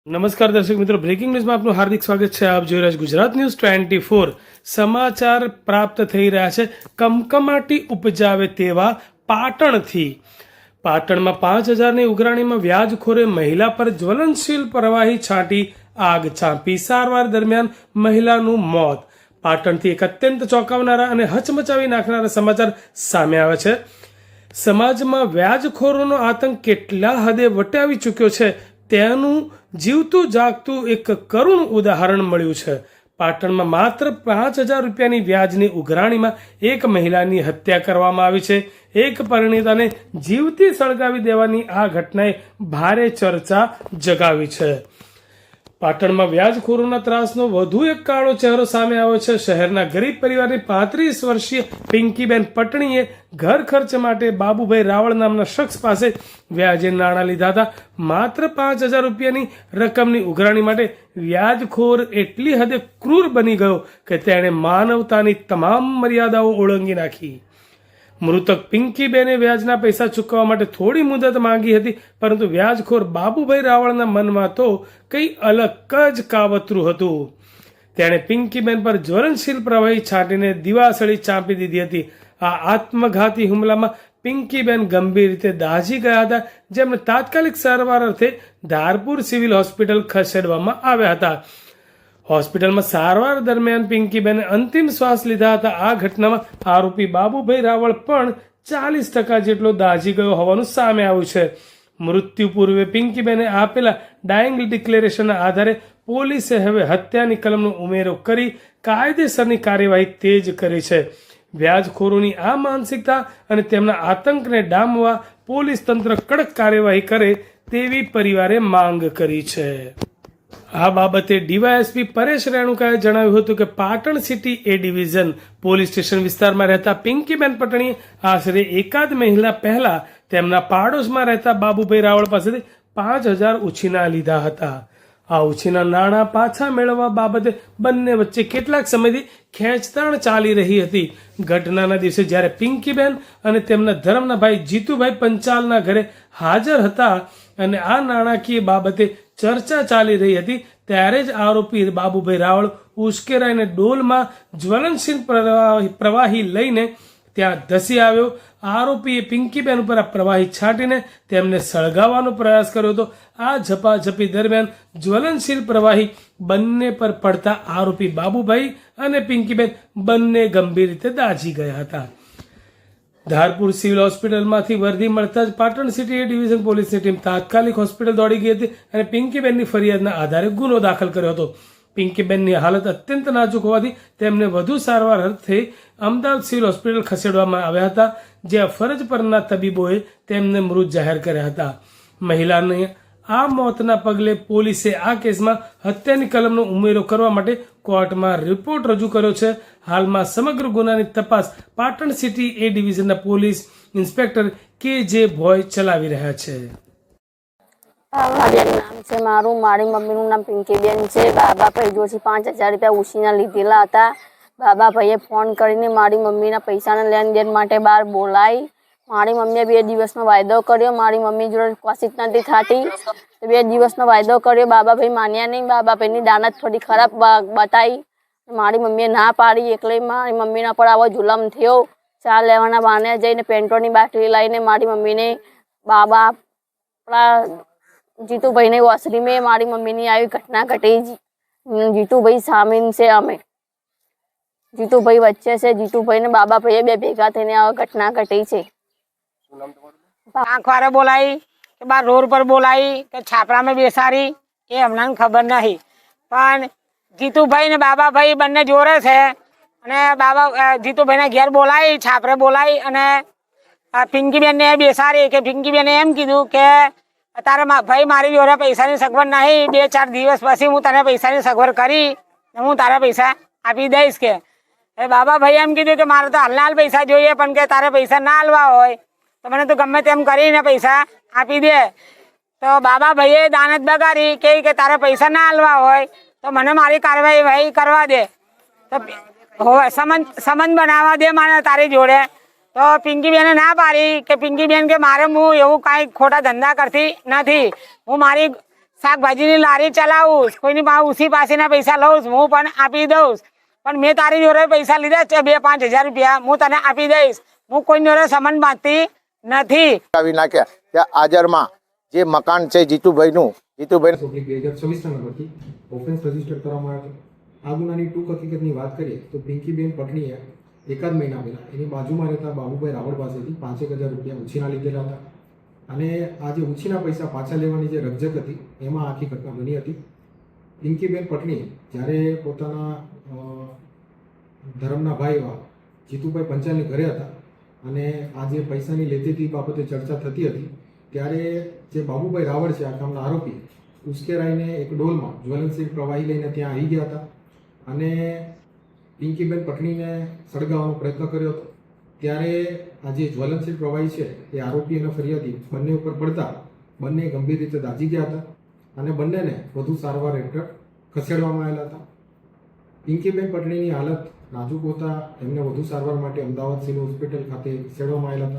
નમસ્કાર દર્શક મિત્રો, બ્રેકિંગ ન્યૂઝમાં આપનું હાર્દિક સ્વાગત છે. આપ જોઈ રહ્યા છો ગુજરાત ન્યૂઝ 24. સમાચાર પ્રાપ્ત થઈ રહ્યા છે કમકમાટી ઉપજાવે તેવા પાટણથી. પાટણમાં 5,000ની ઉઘરાણીમાં વ્યાજખોરે મહિલા પર જ્વલનશીલ પ્રવાહી છાંટી આગ ચાંપી. સારવાર દરમિયાન મહિલાનું મોત. પાટણથી એક અત્યંત ચોંકાવનારા અને હચમચાવી નાખનારા સમાચાર સામે આવે છે. સમાજમાં વ્યાજખોરોનો આતંક કેટલા હદે વટાવી ચૂક્યો છે તેનું જીવતું જાગતું એક કરુણ ઉદાહરણ મળ્યું છે. પાટણમાં માત્ર 5,000 રૂપિયાની વ્યાજની ઉઘરાણીમાં એક મહિલાની હત્યા કરવામાં આવી છે. એક પરિણીતાને જીવતી સળગાવી દેવાની આ ઘટનાએ ભારે ચર્ચા જગાવી છે. પાટણમાં વ્યાજખોરોના ત્રાસનો વધુ એક કાળો ચહેરો સામે આવ્યો છે. શહેરના ગરીબ પરિવારની 35 વર્ષીય પિંકીબેન પટણીએ ઘર ખર્ચ માટે બાબુભાઈ રાવળ નામના શખ્સ પાસે વ્યાજે નાણાં લીધા હતા. માત્ર 5,000 રૂપિયાની રકમની ઉઘરાણી માટે વ્યાજખોર એટલી હદે ક્રૂર બની ગયો કે તેણે માનવતાની તમામ મર્યાદાઓ ઓળંગી નાખી. મૃતક પિંકીબેને વ્યાજના પૈસા ચૂકવવા માટે થોડી મુદત માંગી હતી, પરંતુ વ્યાજખોર બાબુભાઈ રાવળના મનમાં તો કંઈ અલગ જ કાવતરું હતું. તેણે પિંકીબેન પર જ્વલનશીલ પ્રવાહી છાંટીને દિવાસળી ચાંપી દીધી હતી. આ આત્મઘાતી હુમલામાં પિંકીબેન ગંભીર રીતે દાઝી ગયા હતા, જેમને તાત્કાલિક સારવાર અર્થે ધારપુર સિવિલ હોસ્પિટલ ખસેડવામાં આવ્યા હતા. હોસ્પિટલમાં સારવાર દરમિયાન પિંકીબેને અંતિમ શ્વાસ લીધા હતા. આ ઘટનામાં આરોપી બાબુભાઈ રાવળ પણ 40% જેટલો દાઝી ગયો હોવાનું સામે આવ્યું છે. મૃત્યુ પૂર્વે પિંકીબેને આપેલા ડાયિંગ ડિક્લેરેશનના આધારે પોલીસે હવે હત્યાની કલમનો ઉમેરો કરી કાયદેસરની કાર્યવાહી તેજ કરી છે. વ્યાજખોરોની આ માનસિકતા અને તેમના આતંકને ડામવા પોલીસ તંત્ર કડક કાર્યવાહી કરે તેવી પરિવારે માંગ કરી છે. આ બાબતે ડીવાયએસપી પરેશ રેણુકાએ જણાવ્યું હતું કે પાટણ સિટી એ ડિવિઝન પોલીસ સ્ટેશન વિસ્તારમાં રહેતા પિંકીબેન પટણીએ આશરે એકાદ મહિના પહેલા તેમના પાડોશમાં રહેતા બાબુભાઈ રાવળ પાસેથી 5,000 ઉછીના લીધા હતા. આ ઉછીના નાણાં પાછા મેળવવા બાબતે બંને વચ્ચે કેટલાક સમયથી ખેંચતાણ ચાલી રહી હતી. ઘટનાના દિવસે જ્યારે પિંકીબેન અને તેમના ધર્મના ભાઈ જીતુભાઈ પંચાલના ઘરે હાજર હતા અને આ નાણાકીય બાબતે ચર્ચા ચાલી રહી હતી, ત્યારે જ આરોપી બાબુભાઈ રાવળ ઉશ્કેરાઈને ડોલમાં જ્વલનશીલ પ્રવાહી લઈને ત્યાં ધસી આવ્યો. આરોપીએ પિંકીબેન ઉપર આ પ્રવાહી છાંટીને તેમને સળગાવવાનો પ્રયાસ કર્યો હતો. આ ઝપાઝપી દરમિયાન જ્વલનશીલ પ્રવાહી બંને પર પડતા આરોપી બાબુભાઈ અને પિંકીબેન બંને ગંભીર રીતે દાઝી ગયા હતા. ધારપુર સિવિલ હોસ્પિટલમાંથી વર્દી મળતા જ પાટણ સિટી એ ડિવિઝન પોલીસની ટીમ તાત્કાલિક હોસ્પિટલ દોડી ગઈ હતી અને પિંકીબેનની ફરિયાદના આધારે ગુનો દાખલ કર્યો હતો. પિંકીબેનની હાલત અત્યંત નાજુક હોવાથી તેમને વધુ સારવાર અર્થે અમદાવાદ સિવિલ હોસ્પિટલ ખસેડવામાં આવ્યા હતા, જ્યાં ફરજ પરના તબીબોએ તેમને મૃત જાહેર કર્યા હતા. મહિલાને આ મોતના પગલે પોલીસે આ કેસમાં હત્યાની કલમનો ઉમેરો કરવા માટે કોર્ટમાં રિપોર્ટ રજૂ કર્યો છે. હાલમાં સમગ્ર ગુનાની તપાસ પાટણ સિટી એ ડિવિઝનના પોલીસ ઇન્સ્પેક્ટર કે.જે. ભોય ચલાવી રહ્યા છે. નામ છે મારું, મારી મમ્મીનું નામ પિંકીબેન છે. બાબાભાઈ જોડથી 5,000 રૂપિયા ઉછીના લીધેલા હતા. બાબાભાઈએ ફોન કરીને મારી મમ્મીના પૈસાના લેણદેણ માટે બહાર બોલાવી. મારી મમ્મીએ 2 દિવસનો વાયદો કર્યો. મારી મમ્મી જોડે કોશિશ નથી થતી. 2 દિવસનો વાયદો કર્યો. બાબાભાઈ માન્યા નહીં. બાબાભાઈની દાનત થોડી ખરાબ બતાવી. મારી મમ્મીએ ના પાડી. એટલે મારી મમ્મીના પર આવો જુલમ થયો. ચા લેવાના બહાને જઈને પેન્ટોની બાટલી લઈને મારી મમ્મીને બાબા જીતુભાઈને ઓસરી મેં મારી મમ્મીની આવી ઘટના ઘટી. જીતુભાઈ સામીન છે, અમે જીતુભાઈ વચ્ચે છે. જીતુભાઈ ને બાબાભાઈએ 2 ભેગા થઈને આ ઘટના ઘટી છે. આંખવારે બોલાવી કે બાર રોડ પર બોલાવી કે છાપરામાં બેસાડી એ અમને ખબર નહીં, પણ જીતુભાઈ ને બાબાભાઈ બંને જોડે છે. અને જીતુભાઈને ઘેર બોલાવી, છાપરે બોલાવી અને પિંકીબેનને બેસાડી કે પિંકીબેને એમ કીધું કે તારે ભાઈ મારી જોડે પૈસાની સગવડ નહીં, 2-4 દિવસ પછી હું તને પૈસાની સગવડ કરી હું તારા પૈસા આપી દઈશ. કે બાબાભાઈ એમ કીધું કે મારે તો હાલ પૈસા જોઈએ, પણ કે તારે પૈસા ના હાલવા હોય તો મને તું ગમે તેમ કરીને પૈસા આપી દે. તો બાબાભાઈએ દાનત બગાડી કે તારે પૈસા ના હાલવા હોય તો મને મારી કાર્યવાહી કરવા દે, તો સંબંધ બનાવવા દે મને તારી જોડે. તો પિંકીબેને ના પાડી કે પિંકીબેન કે મારે હું એવું કાંઈ ખોટા ધંધા કરતી નથી, હું મારી શાકભાજીની લારી ચલાવું કોઈની પાસે ઉસી પાસેના પૈસા લઉં હું પણ આપી દઉં પણ મેં તારી જોડે પૈસા લીધા છે 2-5 હજાર રૂપિયા હું તને આપી દઈશ હું કોઈ જોડે સંબંધ બાંધતી નથી. આવી નાખ્યા ત્યાં હાજરમાં જે મકાન છે જીતુભાઈનું, જીતુભાઈ 2026 નંબરથી ઓફેન્સ રજીસ્ટર કરવામાં આવ્યો હતો. આ ગુનાની ટૂંક હકીકતની વાત કરીએ તો પિંકીબેન પટણીએ એકાદ મહિના પહેલા એની બાજુમાં રહેતા બાબુભાઈ રાવળ પાસેથી 5,000 રૂપિયા ઉછીના લીધેલા હતા અને આ જે ઉછીના પૈસા પાછા લેવાની જે રકઝક હતી એમાં આખી ઘટના બની હતી. પિંકીબેન પટણી જ્યારે પોતાના ધર્મના ભાઈ એવા જીતુભાઈ પંચાલની ઘરે હતા અને આ જે પૈસાની લેતીતી બાબતે ચર્ચા થતી હતી ત્યારે જે બાબુભાઈ રાવળ છે આ કામના આરોપી ઉશ્કેરાઈને એક ડોલમાં જ્વલનશીલ પ્રવાહી લઈને ત્યાં આવી ગયા હતા અને પિંકીબેન પટણીને સળગાવવાનો પ્રયત્ન કર્યો હતો. ત્યારે આ જે જ્વલનશીલ પ્રવાહી છે એ આરોપી અને ફરિયાદી બંને ઉપર પડતા બંને ગંભીર રીતે દાઝી ગયા હતા અને બંનેને વધુ સારવાર હેઠળ ખસેડવામાં આવેલા હતા. પિંકીબેન પટણીની હાલત નાજુક હોતા એમને વધુ સારવાર માટે અમદાવાદ સિવિલ હોસ્પિટલ ખાતે ખસેડવામાં આવેલા હતા.